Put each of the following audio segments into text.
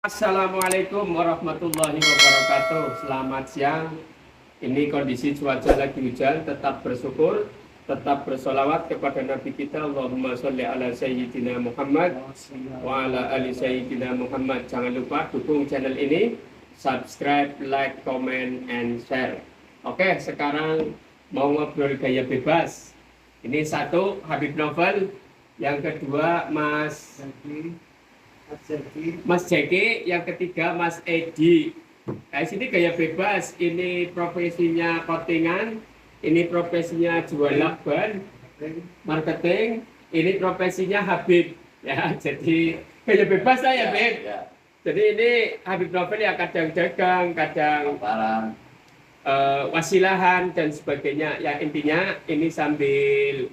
Assalamualaikum warahmatullahi wabarakatuh. Selamat siang. Ini kondisi cuaca lagi hujan. Tetap bersyukur, tetap bersolawat kepada Nabi kita. Allahumma sholli ala Sayyidina Muhammad wa ala ali Sayyidina Muhammad. Jangan lupa dukung channel ini, subscribe, like, comment, and share. Oke, sekarang mau ngobrol gaya bebas. Ini satu Habib Novel, yang kedua Mas Jeki, yang ketiga Mas Edi. Nah, sini gaya bebas, ini profesinya cuttingan, ini profesinya jual lakban, marketing, ini profesinya Habib. Ya, jadi gaya bebas lah ya, Beb. Ya. Jadi ini Habib Novel ya, kadang dagang, kadang wasilahan dan sebagainya. Ya intinya ini sambil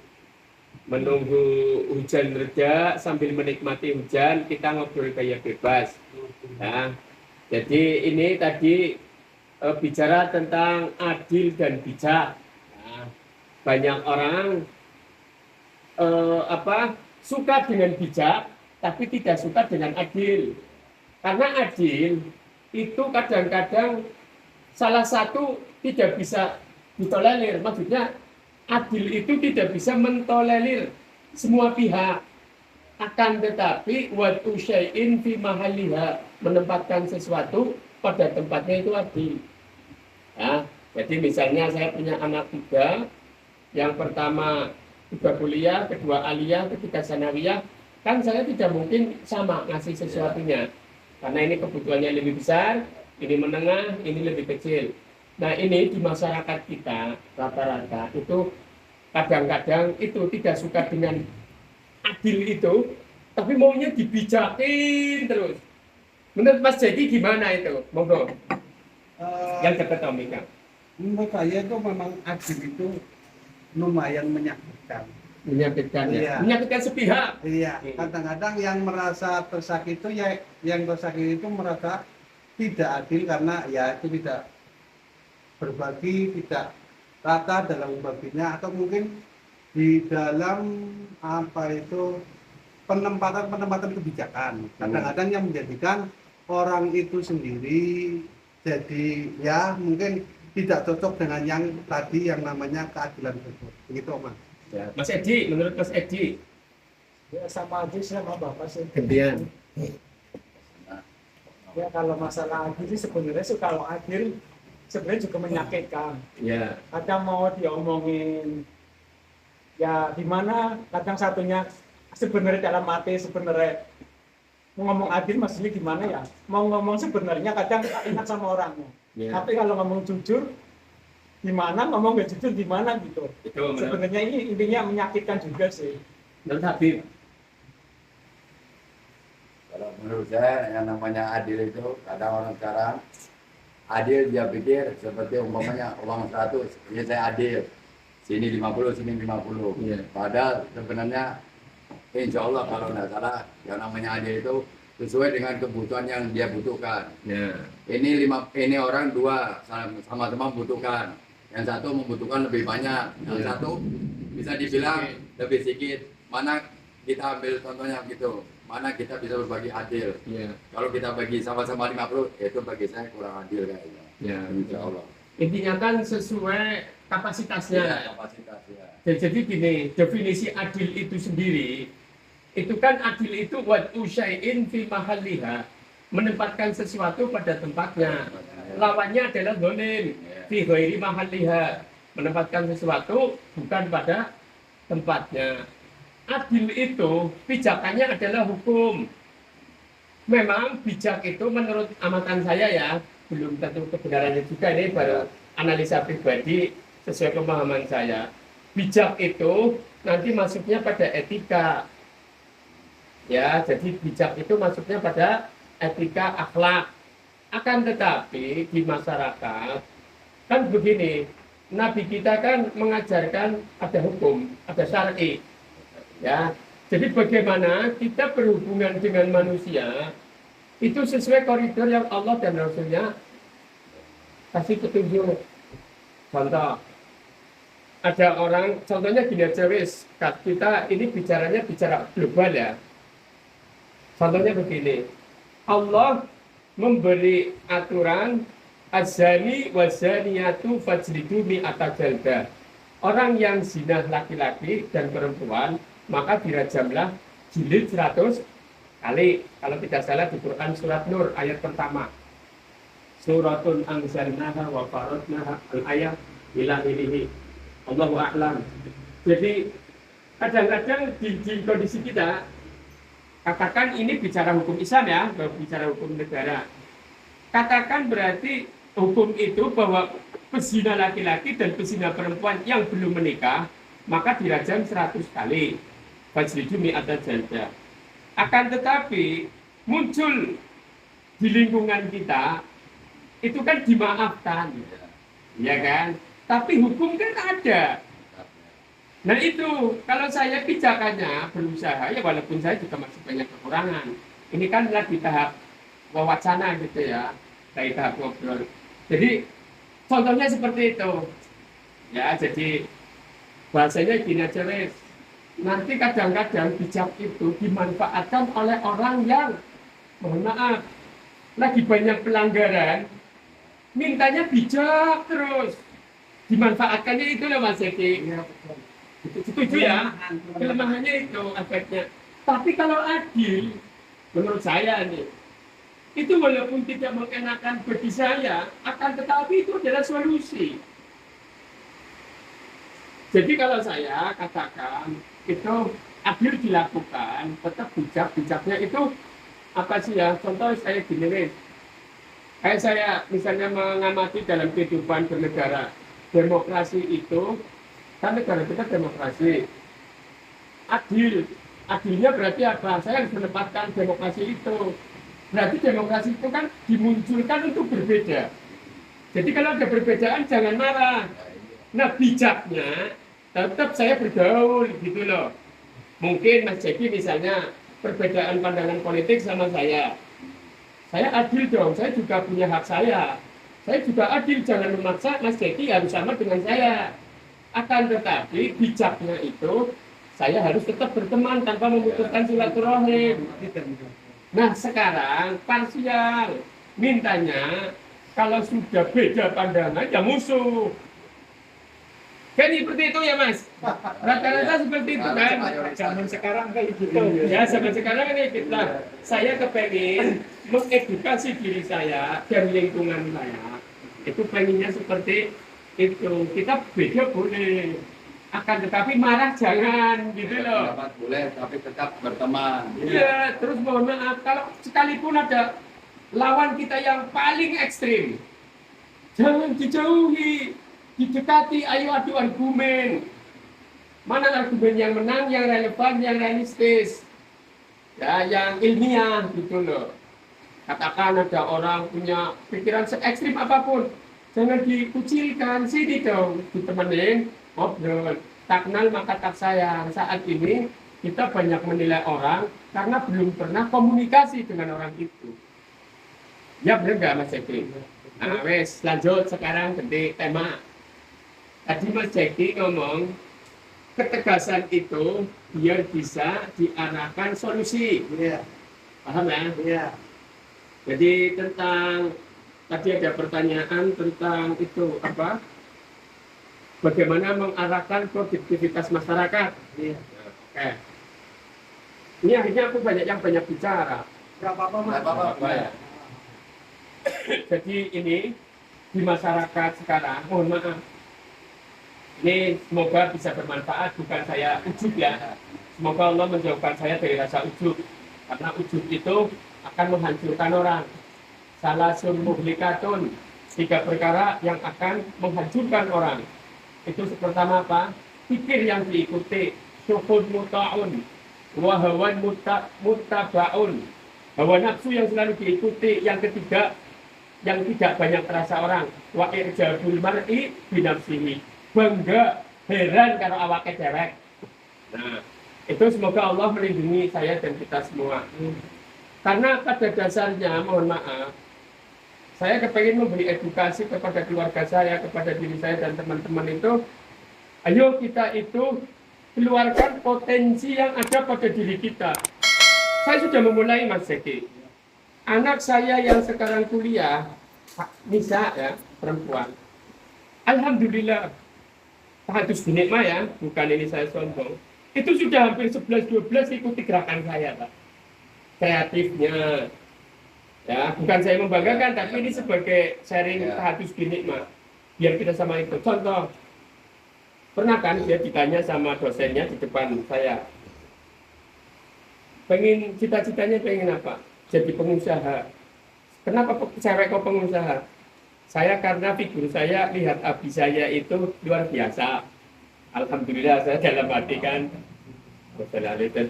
menunggu hujan reda, sambil menikmati hujan, kita ngobrol gaya bebas. Nah, jadi ini tadi bicara tentang adil dan bijak. Nah, banyak orang suka dengan bijak, tapi tidak suka dengan adil. Karena adil itu kadang-kadang salah satu tidak bisa ditolerir, maksudnya adil itu tidak bisa mentolerir semua pihak. Akan tetapi watu syai'in fi mahaliha, menempatkan sesuatu pada tempatnya itu adil. Ya, jadi misalnya saya punya anak tiga, yang pertama juga kuliah, kedua aliyah, ketiga sanawiyah, kan saya tidak mungkin sama ngasih sesuatunya, karena ini kebutuhannya lebih besar, ini menengah, ini lebih kecil. Nah ini di masyarakat kita rata-rata itu kadang-kadang itu tidak suka dengan adil itu, tapi maunya dibijakin terus. Menurut Mas Jeki gimana itu? Monggo. Yang dekat Omika. Menurut saya itu memang adil itu lumayan menyakitkan. Menyakitkan ya. Iya. Menyakitkan sepihak. Iya. Kadang-kadang yang merasa tersakiti itu ya, yang tersakiti itu merasa tidak adil karena ya itu tidak berbagi, tidak rata dalam membaginya, atau mungkin di dalam penempatan kebijakan. Kadang-kadang yang menjadikan orang itu sendiri jadi ya mungkin tidak cocok dengan yang tadi yang namanya keadilan tersebut. Begitu, Mas. Ya. Mas Edi, menurut Mas Edi? Ya sama aja sama Bapak sih. Gantian. Ya kalau masalah adil sih sebenarnya kalau adil sebenarnya juga menyakitkan. Ya. Kadang mau diomongin ya di mana kadang satunya sebenarnya dalam hati sebenarnya mau ngomong adil maksudnya gimana ya? Mau ngomong sebenarnya kadang enak sama orangnya. Ya. Tapi kalau ngomong jujur gimana, ngomong gak jujur gimana gitu. Itu sebenarnya ini intinya menyakitkan juga sih. menurut Habib. Kalau menurut saya yang namanya adil itu kadang orang sekarang adil dia pikir seperti umpamanya uang 100, ya saya adil. Sini 50, sini 50. Iya. Padahal sebenarnya insya Allah kalau tidak salah yang namanya adil itu sesuai dengan kebutuhan yang dia butuhkan. Ya. Ini orang dua sama-sama membutuhkan. Yang satu membutuhkan lebih banyak, yang Iya. satu bisa dibilang lebih sedikit. Mana kita ambil contohnya gitu, mana kita bisa berbagi adil. Ya. Kalau kita bagi sama-sama 50, itu bagi saya kurang adil kayaknya. Ya. Insya Allah. Intinya kan sesuai kapasitasnya. Ya, kapasitas ya. Jadi gini, definisi adil itu sendiri, itu kan adil itu watu syai'in fi mahalliha, menempatkan sesuatu pada tempatnya. Lawannya adalah zalim, fi ghairi mahalliha, menempatkan sesuatu bukan pada tempatnya. Adil itu pijakannya adalah hukum. Memang bijak itu menurut amatan saya ya, belum tentu kebenarannya juga, ini baru analisa pribadi sesuai pemahaman saya. Bijak itu nanti masuknya pada etika. Ya, jadi bijak itu masuknya pada etika akhlak. Akan tetapi di masyarakat kan begini, Nabi kita kan mengajarkan ada hukum, ada syar'i. Ya, jadi bagaimana kita berhubungan dengan manusia itu sesuai koridor yang Allah dan Rasulnya kasih petunjuk. Contoh, ada orang, contohnya gini aja wis, kita ini bicara global ya. Contohnya begini, Allah memberi aturan azani wazaniyatu fajlidu mi'ata jaldah. Orang yang zina laki-laki dan perempuan maka dirajamlah jilid 100 kali. Kalau tidak salah di Quran surat Nur ayat pertama. Suratun anzalnaha wa faradnaha al-ayat ila ilihi. Allahu a'lam. Jadi kadang-kadang di kondisi kita, katakan ini bicara hukum Islam ya, bukan bicara hukum negara. Katakan berarti hukum itu bahwa pezina laki-laki dan pezina perempuan yang belum menikah maka dirajam 100 kali. Fajlidu mi'ata jaldah. Akan tetapi muncul di lingkungan kita itu kan dimaafkan, ya kan? Tapi hukum kan ada. Nah itu, kalau saya pijakannya berusaha, ya walaupun saya juga masih banyak kekurangan. Ini kan lagi tahap wacana gitu ya, dari tahap ngobrol. Jadi contohnya seperti itu. Ya, jadi bahasanya gini aja wes. Nanti kadang-kadang bijak itu dimanfaatkan oleh orang yang, mohon maaf, lagi banyak pelanggaran, mintanya bijak terus. Dimanfaatkannya itu loh Mas Eki. Setuju ya? Kelemahannya itu aspeknya. Tapi kalau adil, menurut saya nih, itu walaupun tidak mengenakan bagi saya, akan tetapi itu adalah solusi. Jadi kalau saya katakan itu adil dilakukan, tetap bijaknya itu apa sih ya? Contoh saya gini nih, kayak saya misalnya mengamati dalam kehidupan bernegara, demokrasi itu kan negara kita demokrasi, adilnya berarti apa? Saya harus menempatkan demokrasi itu. Berarti demokrasi itu kan dimunculkan untuk berbeda. Jadi kalau ada perbedaan jangan marah. Nah bijaknya tetap saya bergaul gitu loh. Mungkin Mas Jeki misalnya perbedaan pandangan politik sama saya adil dong, saya juga punya hak saya juga adil, jangan memaksa Mas Jeki harus sama dengan saya. Akan tetapi bijaknya itu saya harus tetap berteman tanpa memutuskan silaturahim. Nah sekarang parsial, mintanya kalau sudah beda pandangan ya musuh. Kan seperti itu ya Mas? Rata-rata seperti itu kan? Zaman sekarang kayak gitu. Ya zaman sekarang ini kita, saya kepengen mengedukasi diri saya dan lingkungan saya. Itu pengennya seperti itu. Kita beda boleh, akan tetapi marah jangan gitu loh. Pendapat boleh, tapi tetap berteman. Iya, terus mohon maaf kalau sekalipun ada lawan kita yang paling ekstrim, jangan dijauhi, didekati, ayo adu argumen. Mana argumen yang menang, yang relevan, yang realistis, ya, yang ilmiah gitu loh. Katakan ada orang punya pikiran se-ekstrim apapun, jangan dikucilkan, sini dong, ditemenin, ngobrol. Tak kenal maka tak sayang. Saat ini kita banyak menilai orang karena belum pernah komunikasi dengan orang itu. Ya benar nggak Mas Jeki? Nah wes, lanjut sekarang ganti tema. Tadi Mas Jeki ngomong ketegasan itu biar bisa diarahkan solusi. Iya. Paham ya? Iya. Jadi tentang tadi ada pertanyaan tentang itu apa? Bagaimana mengarahkan produktivitas masyarakat? Iya. Oke. Ini akhirnya aku banyak bicara. Enggak apa-apa, Mas. Nggak apa-apa, Ya. Jadi ini di masyarakat sekarang, mohon maaf. Ini semoga bisa bermanfaat, bukan saya ujub ya. Semoga Allah menjauhkan saya dari rasa ujub. Karena ujub itu akan menghancurkan orang. Salah muhlikatun, 3 perkara yang akan menghancurkan orang. Itu pertama apa? Pikir yang diikuti, syukun muta'un, wahawan mutaba'un. Hawa nafsu yang selalu diikuti. Yang ketiga, yang tidak banyak terasa orang, wa irjabul mar'i binafsihi. Bangga, heran kalau awake dewek. Nah, itu semoga Allah melindungi saya dan kita semua. Karena pada dasarnya, mohon maaf, saya kepengen memberi edukasi kepada keluarga saya, kepada diri saya dan teman-teman itu. Ayo kita itu keluarkan potensi yang ada pada diri kita. Saya sudah memulai Mas Zeki. anak saya yang sekarang kuliah, Nisa ya, perempuan. Alhamdulillah, tahatus dinikmah ya, bukan ini saya sombong. Itu sudah hampir 11-12 ikuti gerakan saya, Pak. Kreatifnya. Ya, bukan saya membanggakan, tapi ini sebagai sharing tahatus dinikmah. Biar kita sama itu. Contoh, pernah kan dia ditanya sama dosennya di depan saya, pengen cita-citanya pengen apa? Jadi pengusaha. Kenapa cewek kok pengusaha? Saya karena figur saya lihat abi saya itu luar biasa. Alhamdulillah saya dalam hati kan.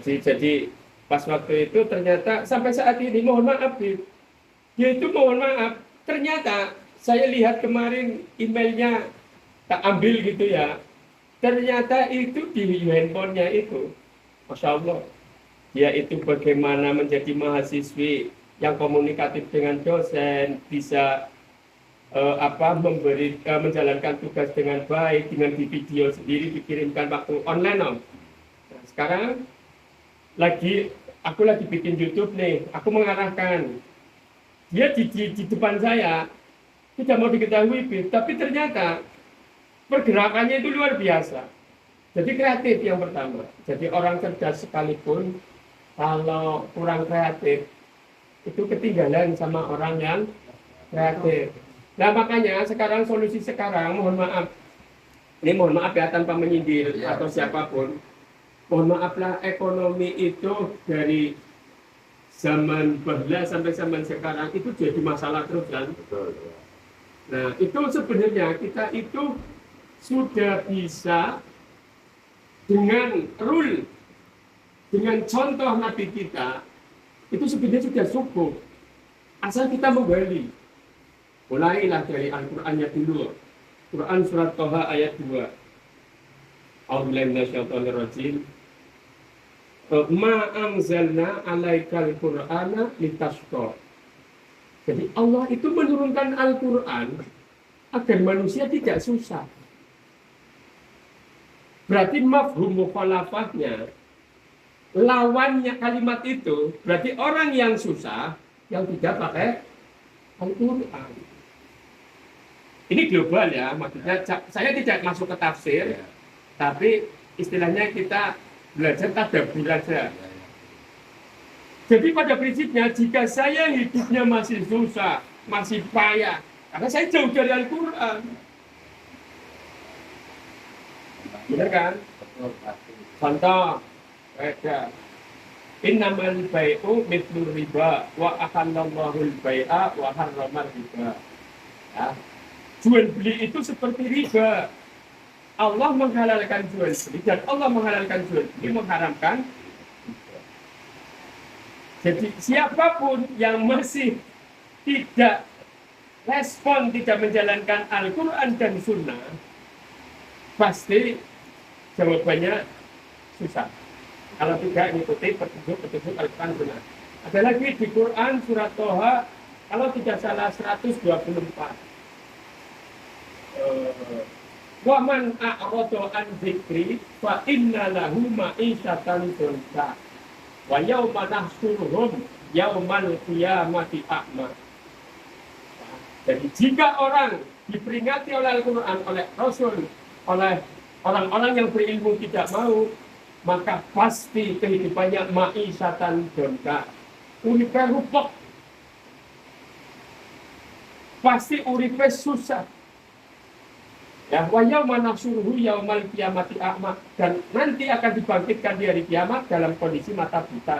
Jadi pas waktu itu ternyata sampai saat ini mohon maaf dia itu mohon maaf. Ternyata saya lihat kemarin emailnya tak ambil gitu ya. Ternyata itu di handphonenya itu, Masya Allah. Dia itu bagaimana menjadi mahasiswi yang komunikatif dengan dosen, bisa menjalankan tugas dengan baik, dengan di video sendiri dikirimkan waktu online om. Nah, sekarang aku lagi bikin YouTube nih, aku mengarahkan dia di depan saya tidak mau diketahui, tapi ternyata pergerakannya itu luar biasa. Jadi kreatif yang pertama. Jadi orang cerdas sekalipun kalau kurang kreatif itu ketinggalan sama orang yang kreatif. Nah makanya sekarang solusi sekarang mohon maaf ya tanpa menyindir atau siapapun, mohon maaflah ekonomi itu dari zaman bahla sampai zaman sekarang itu jadi masalah terus kan. Nah itu sebenarnya kita itu sudah bisa dengan rule, dengan contoh Nabi kita itu sebenarnya sudah cukup asal kita menggali. Mulailah dari Al-Qur'annya dulu. Quran surat Toha ayat 2. A'udzubillahi minasyaitonir rajim. Ma anzalna 'alaikal Qur'ana litashqa. Jadi Allah itu menurunkan Al-Qur'an agar manusia tidak susah. Berarti mafhum mukhalafahnya, lawannya kalimat itu berarti orang yang susah yang tidak pakai Al-Qur'an. Ini global ya, maksudnya saya tidak masuk ke tafsir, tapi istilahnya kita belajar tadabbur saja. Jadi pada prinsipnya jika saya hidupnya masih susah, masih payah, karena saya jauh dari Al-Qur'an. Benar kan? Contoh, innamal bai'u mithlur riba wa ahallallahu al-bai'a wa harrama riba. Ya. Jual beli itu seperti riba. Allah menghalalkan jual beli dan Allah menghalalkan jual beli, mengharamkan. Jadi siapapun yang masih tidak respon, tidak menjalankan Al-Quran dan Sunnah, pasti jawabannya susah. Kalau tidak mengikuti petunjuk Al-Quran Sunnah. Ada lagi di Quran surat Toha, kalau tidak salah 124. Wa man a'rada an dzikri fa inna lahu ma'isyatan dhanka wa yauma nahsyuruhum yaumal qiyamati a'ma. Jadi jika orang diperingati oleh Al-Quran, oleh Rasul, oleh orang-orang yang berilmu tidak mau, maka pasti kehidupannya ma'isyatan dhanka, uripe rupek, pasti uripe susah. Ya, wa yauma nahsyuruhu yaumal qiyamati a'ma, dan nanti akan dibangkitkan di hari kiamat dalam kondisi mata buta.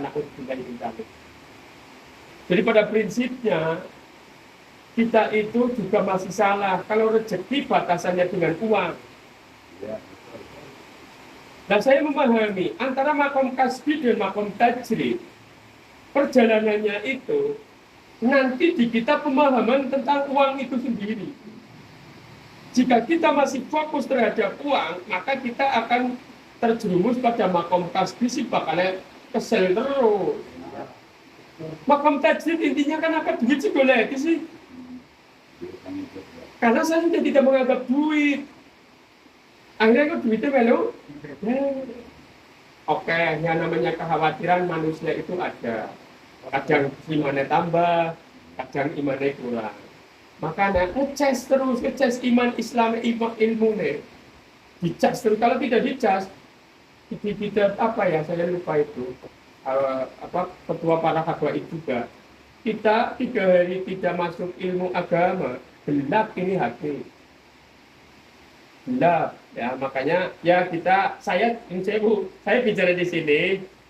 Jadi pada prinsipnya kita itu juga masih salah kalau rezeki batasannya dengan uang. Dan saya memahami antara makom kasbi dan makom tajrid, perjalanannya itu nanti di kita pemahaman tentang uang itu sendiri. Jika kita masih fokus terhadap uang, maka kita akan terjerumus pada makom kasbi, sih bakalnya kesel terus. Makom tajrid intinya kan apa? Duit sih boleh sih. Karena saya sudah tidak menganggap duit. Akhirnya kok duitnya melu? Oke, yang namanya kekhawatiran manusia itu ada. Kadang imannya tambah, kadang imannya kurang. Makanya ngecas terus, ngecas iman Islam, iman ilmu nih. Dicas terus, kalau tidak dicas, tidak apa ya, saya lupa itu. Apa ketua para habaib juga. Kita 3 hari tidak masuk ilmu agama, gelap ini hati. Gelap, ya makanya ya saya bicara di sini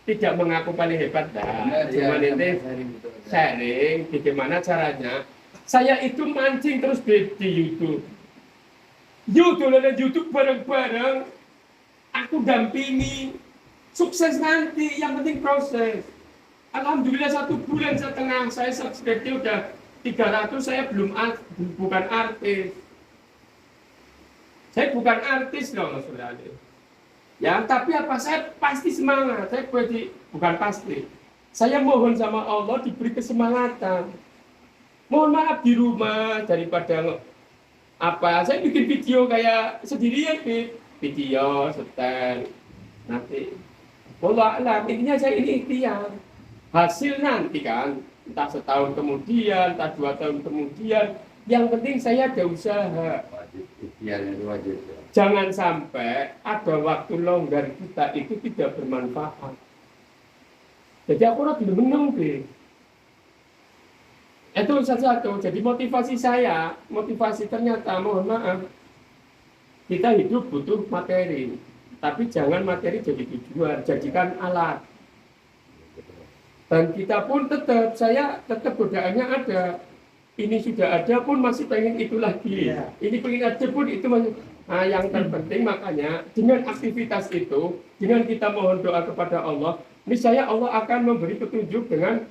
tidak mengaku paling hebat dah. Cuman ini sharing bagaimana caranya. Saya itu mancing terus di YouTube. YouTube bareng-bareng. Aku dampingi. Sukses nanti, yang penting proses. Alhamdulillah 1,5 bulan saya subscribe udah 300, saya bukan artis. Saya bukan artis loh, Saudara. Ya, tapi apa? Saya pasti semangat. Bukan pasti. Saya mohon sama Allah diberi kesemangatan. Mohon maaf di rumah daripada apa? Saya bikin video kayak sendirian, video setel nanti. Wallah alam, intinya saya ini ikhtiar. Hasil nanti kan, entah setahun kemudian, entah 2 tahun kemudian. Yang penting saya ada usaha. Wajib. Jangan sampai ada waktu longgar kita itu tidak bermanfaat. Jadi aku lagi menung deh. Itu satu. Jadi motivasi ternyata mohon maaf. Kita hidup butuh materi. Tapi jangan materi jadi tujuan, jadikan alat. Dan kita pun saya tetap godaannya ada. Ini sudah ada pun masih pengen itu lagi. Iya. Ini pengen ada pun itu masih. Nah, yang terpenting makanya dengan aktivitas itu, dengan kita mohon doa kepada Allah, niscaya Allah akan memberi petunjuk dengan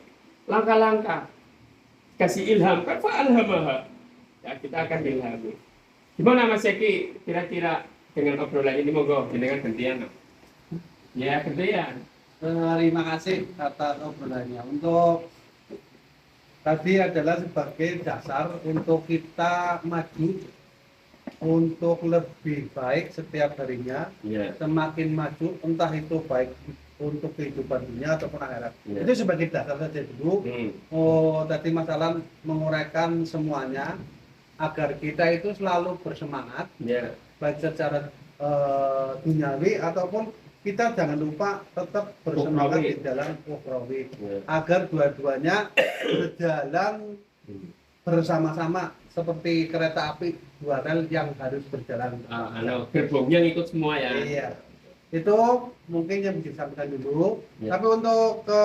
langkah-langkah. Kasih ilham, kan fa'alhamaha. Ya, kita akan ilhami. Gimana Mas Eki, kira-kira dengan obrolan ini monggo dengan gantian. Ya, gantian. Terima kasih atas obrolannya. Untuk tadi adalah sebagai dasar untuk kita maju untuk lebih baik setiap harinya, Ya. semakin maju, entah itu baik untuk kehidupan dunia ataupun akhirat. Ya. Itu sebagai dasar saja dulu. Tadi masalah menguraikan semuanya agar kita itu selalu bersemangat, Ya. baik secara duniawi ataupun kita jangan lupa tetap bersemangat Ukhrawi. di dalam ukhrawi, Ya. agar dua-duanya berjalan bersama-sama seperti kereta api 2 rel yang harus berjalan. Gerbongnya ngikut semua ya. Iya. Itu mungkin yang bisa disampaikan dulu. Ya. Tapi untuk ke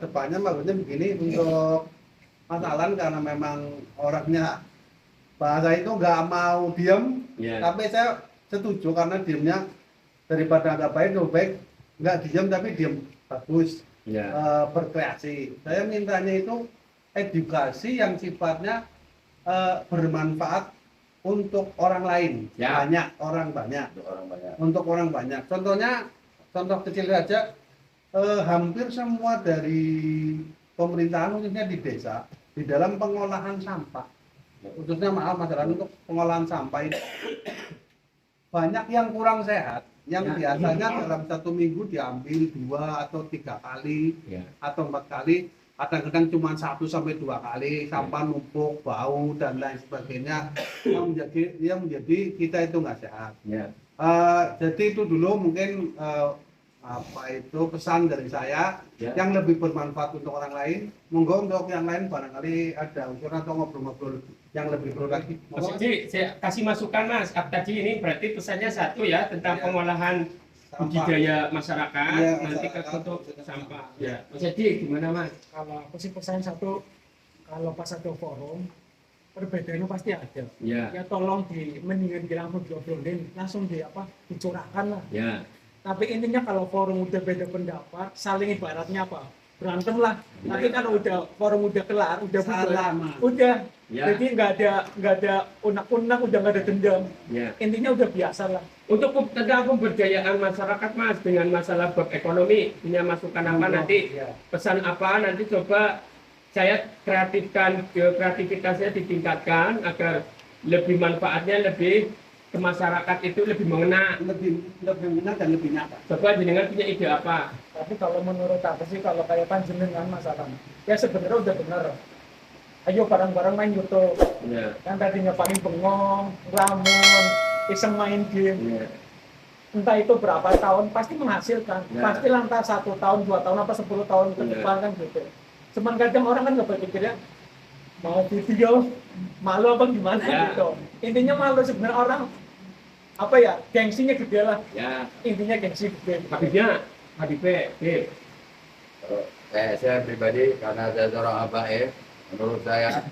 depannya maksudnya begini, untuk Mas Alan karena memang orangnya bahasa itu nggak mau diem, Ya. tapi saya setuju karena diemnya daripada nggak baik, lebih baik nggak diem tapi diem bagus, Ya. berkreasi. Saya mintanya itu edukasi yang sifatnya bermanfaat untuk orang lain, Ya. banyak. Untuk orang banyak. Contohnya, contoh kecil saja, hampir semua dari pemerintahan khususnya di desa, di dalam pengolahan sampah, khususnya masalah untuk pengolahan sampah ini, banyak yang kurang sehat, yang Ya. biasanya dalam 1 minggu diambil 2 atau 3 kali Ya. atau 4 kali, kadang-kadang cuma 1 sampai 2 kali, sampah numpuk, bau dan lain sebagainya, yang menjadi kita itu nggak sehat. Ya. Jadi itu dulu mungkin pesan dari saya, Ya. yang lebih bermanfaat untuk orang lain. Monggo untuk yang lain barangkali ada unsur atau ngobrol-ngobrol yang lebih pro lagi. Mas Monggo. Edi, saya kasih masukan Mas. Tadi ini berarti pesannya satu ya tentang Ya. pengolahan Sampah. budidaya masyarakat, Iya, nanti masyarakat, untuk khususnya sampah. sampah. Ya. Mas Edi gimana Mas? Kalau aku sih pesan satu, kalau pas ada forum, perbedaannya pasti ada. Ya. Ya tolong mendingan langsung diobrolin, langsung dicurahkan lah. Ya. Tapi intinya kalau forum udah beda pendapat, saling ibaratnya apa? Berantem lah. Tapi kalau udah forum udah kelar, udah bubar, Salaman. udah. Ya. Jadi nggak ada unak-unak, udah nggak ada dendam. Ya. Intinya udah biasa lah. Untuk tentang pemberdayaan masyarakat Mas dengan masalah bab ekonomi, punya masukan apa nanti? Ya. Pesan apa nanti coba saya kreativitasnya ditingkatkan agar lebih manfaatnya lebih ke masyarakat itu lebih mengena. lebih benar dan lebih nyata. Coba jenengan punya ide apa? Tapi kalau menurut aku sih kalau kayak panjenengan masalah ya sebenarnya udah benar. Ayo bareng-bareng main YouTube. Ya. Yang tadinya paling bengong, ngelamun, iseng main game. Ya. Entah itu berapa tahun pasti menghasilkan. Ya. Pasti lantas 1 tahun, 2 tahun, apa 10 tahun ke Ya. depan kan gitu. Cuman kadang orang kan nggak berpikirnya mau video malu apa gimana Ya. gitu. Intinya malu sebenarnya orang apa ya, gengsinya gede lah. Ya. Intinya gengsi gede. Habibnya, Beb. Saya pribadi karena saya seorang habaib, menurut saya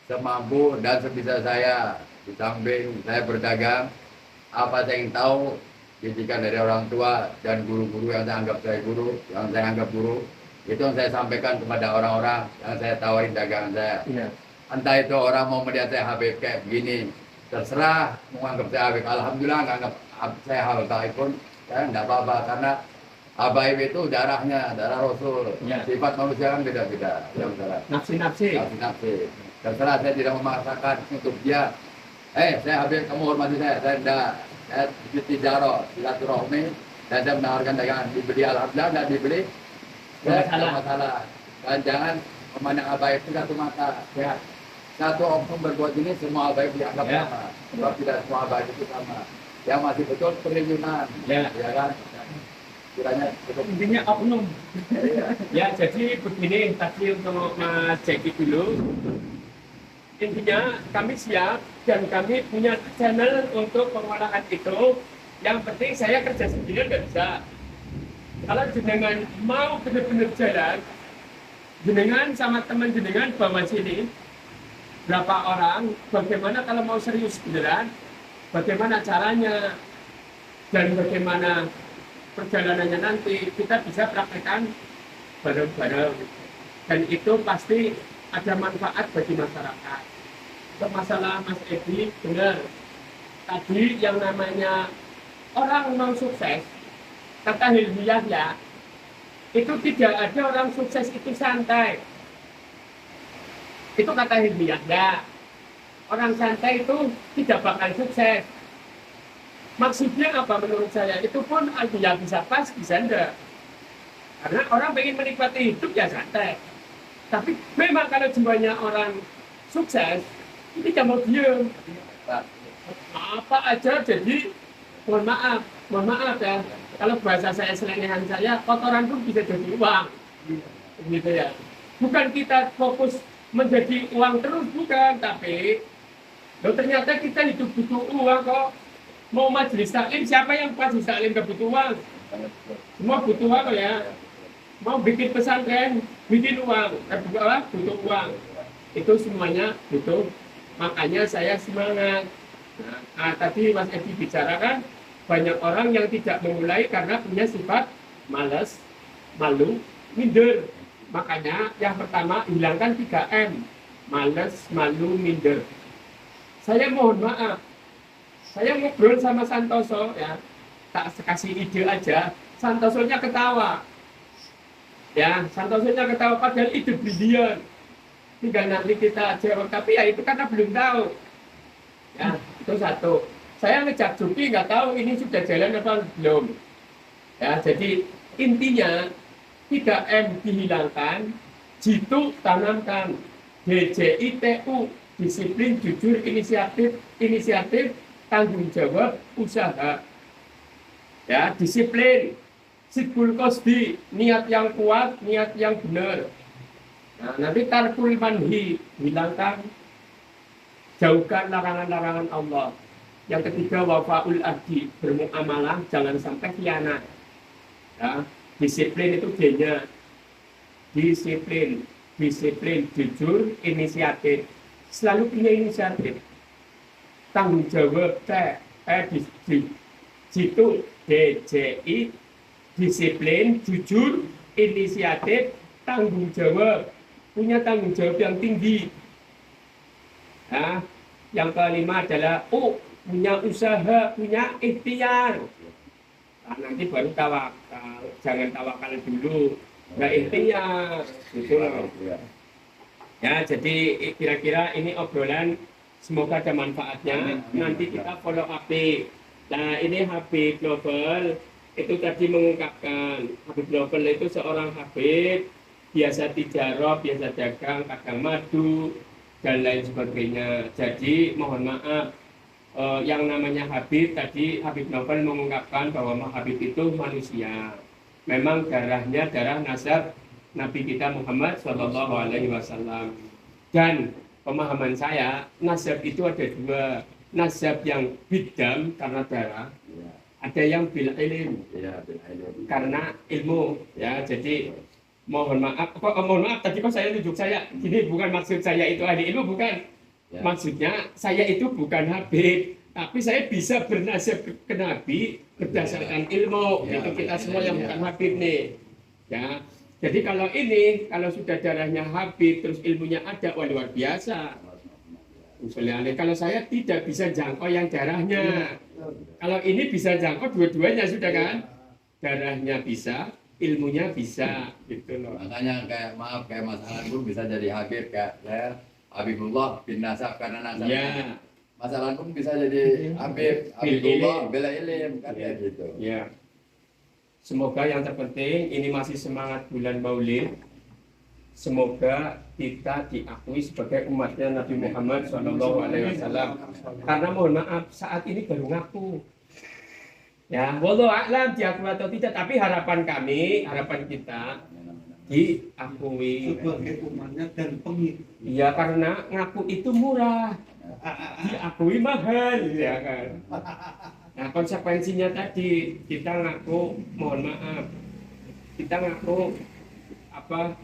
semampu dan sebisa saya di samping saya berdagang, apa saya yang tahu didikan dari orang tua dan guru-guru yang saya anggap saya guru, yang saya anggap guru, itu yang saya sampaikan kepada orang-orang yang saya tawarin dagangan saya. Iya. Entah itu orang mau melihat saya Habib kayak begini, terserah mau anggap saya Habib. Alhamdulillah nggak anggap saya Habib pun, ya nggak apa-apa karena Habib itu darahnya, darah Rasul. Ya. Sifat manusia kan beda-beda. Yang salah. Nafsi-nafsi. Nafsi. Terserah saya tidak memaksakan untuk dia. Saya Habib, kamu hormati saya tidak. Saya tijarah, silaturahmi, dan saya menawarkan dagangan. Dibeli alhamdulillah, tidak dibeli, saya tidak masalah. Dan jangan memandang Habib itu satu mata. Ya. Satu oknum berbuat ini, semua Habib dianggap Ya. sama. Sebab tidak semua Habib itu sama. Yang masih betul perlindungan. Ya. Ya kan? Kiranya cukup. Intinya oknum. Ya, jadi begini tadi untuk Mas Jeki dulu. Intinya kami siap dan kami punya channel untuk pengolahan itu. Yang penting saya kerja sendiri nggak bisa. Kalau jenengan mau benar-benar jalan, jenengan sama teman jenengan bawa sini berapa orang, bagaimana kalau mau serius beneran, bagaimana caranya, dan bagaimana perjalanannya nanti kita bisa praktekkan bareng-bareng, dan itu pasti ada manfaat bagi masyarakat. Untuk masalah Mas Edi, benar tadi yang namanya orang mau sukses, kata Hilmiah ya, itu tidak ada orang sukses itu santai. Itu kata Hilmiah ya. Orang santai itu tidak bakal sukses. Maksudnya apa menurut saya? Itu pun ya bisa pas, bisa enggak. Karena orang pengen menikmati hidup ya santai. Tapi memang kalau semuanya orang sukses, ini tidak mau diem. Apa aja jadi, mohon maaf ya. Kalau bahasa saya selengehan saya, kotoran pun bisa jadi uang. Gitu ya. Bukan kita fokus menjadi uang terus, bukan. Tapi ternyata kita hidup butuh uang kok. Mau majelis taklim, siapa yang majelis taklim gak butuh uang? Semua butuh uang ya. Mau bikin pesantren, bikin uang, butuh uang. Itu semuanya butuh. Makanya saya semangat. Nah, tadi Mas Edi bicarakan banyak orang yang tidak memulai karena punya sifat malas, malu, minder. Makanya yang pertama hilangkan 3M. Malas, malu, minder. Saya mohon maaf. Saya ngobrol sama Santoso ya. Tak kasih ide aja. Santosonya ketawa. Ya, Santosonya ketawa padahal ide brilian. Tinggal nanti kita jawab, tapi ya itu karena belum tahu. Ya, itu satu. Saya ngejak Juki nggak tahu ini sudah jalan apa belum. Ya, jadi intinya 3M dihilangkan, jitu tanamkan, DJITU, disiplin, jujur, inisiatif, tanggung jawab, usaha. Ya, disiplin, Sidqul Qasdi, niat yang kuat, niat yang benar. Nah, nanti tarkul manhi, hilangkan, jauhkan larangan-larangan Allah. Yang ketiga wafaul ahdi, bermuamalah, jangan sampai khianat. Ya, disiplin itu D-nya. Disiplin, jujur, inisiatif. Selalu punya inisiatif. Tanggung jawab di situ DJI, disiplin, jujur, inisiatif, tanggung jawab. Punya tanggung jawab yang tinggi. Nah, yang kelima adalah punya usaha, punya ikhtiar. Nah, nanti baru tawakal, jangan tawakal dulu, nggak ikhtiar, gitu loh. Ya, jadi kira-kira ini obrolan, semoga ada manfaatnya. Nanti kita follow up. Nah, ini Habib Global itu tadi mengungkapkan Habib Global itu seorang Habib biasa tijarah, biasa dagang, kadang madu dan lain sebagainya. Jadi mohon maaf, yang namanya Habib tadi, Habib Novel mengungkapkan bahwa Habib itu manusia. Memang darahnya darah nasab Nabi kita Muhammad Shallallahu Alaihi Wasallam. Dan pemahaman saya, nasab itu ada dua. Nasab yang bidam karena darah, Iya, ada yang bil ilm iya, bil ilm. karena ilmu. Ya, jadi mohon maaf, mohon maaf tadi kok saya tunjuk saya gini, bukan maksud saya itu ahli ilmu, bukan. Ya. Maksudnya saya itu bukan Habib, tapi saya bisa bernasab ke Nabi berdasarkan ilmu. Ya, Itu kita ya, semua yang ya. bukan Habib nih. Ya. Jadi kalau ini, kalau sudah darahnya Habib terus ilmunya ada, wah luar biasa. Misalnya, kalau saya tidak bisa jangkau yang darahnya. Kalau ini bisa jangkau dua-duanya sudah kan? Darahnya bisa, ilmunya bisa, gitu loh. Makanya kayak maaf kayak Mas Alan pun bisa jadi Habib kayak saya Habibullah bin Nasab karena nasabnya. Ya, Mas Alan pun bisa jadi Habib Habibullah bela ilim kan kayak gitu. ya. Semoga yang terpenting ini masih semangat bulan Maulid. Semoga kita diakui sebagai umatnya Nabi Muhammad SAW. Karena mohon maaf, saat ini baru ngaku. Ya, wallahu a'lam diakui atau tidak, tapi harapan kami, harapan kita diakui. sebagai umatnya dan pengikut. Iya, karena ngaku itu murah, diakui mahal, ya kan. Nah, konsekuensinya tadi kita ngaku, mohon maaf, kita ngaku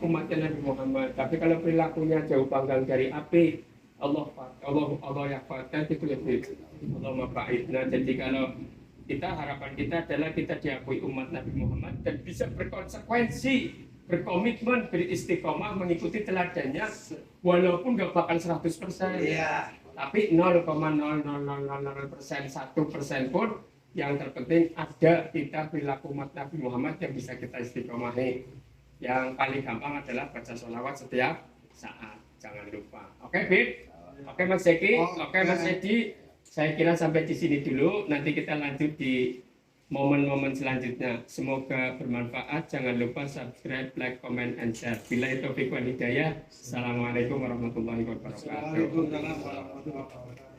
umatnya Nabi Muhammad, tapi kalau perilakunya jauh panggang dari api, Allah ya fatah itu lebih Allah ma'aidna. Jadi kalau kita, harapan kita adalah kita diakui umat Nabi Muhammad dan bisa berkonsekuensi, berkomitmen, beristiqomah mengikuti teladannya, walaupun gak bakal 100%, Iya. tapi 0,0000%, 1% pun yang terpenting ada kita perilaku umat Nabi Muhammad yang bisa kita istiqomahi. Yang paling gampang adalah baca sholawat setiap saat, jangan lupa. Oke, Bib? Oke, Mas Zeki? Oke, Mas Edi? Saya kira sampai di sini dulu. Nanti kita lanjut di momen-momen selanjutnya. Semoga bermanfaat. Jangan lupa subscribe, like, comment, and share. Bila itu taufiq wal hidayah. Assalamualaikum warahmatullahi wabarakatuh. Waalaikumsalam warahmatullahi wabarakatuh.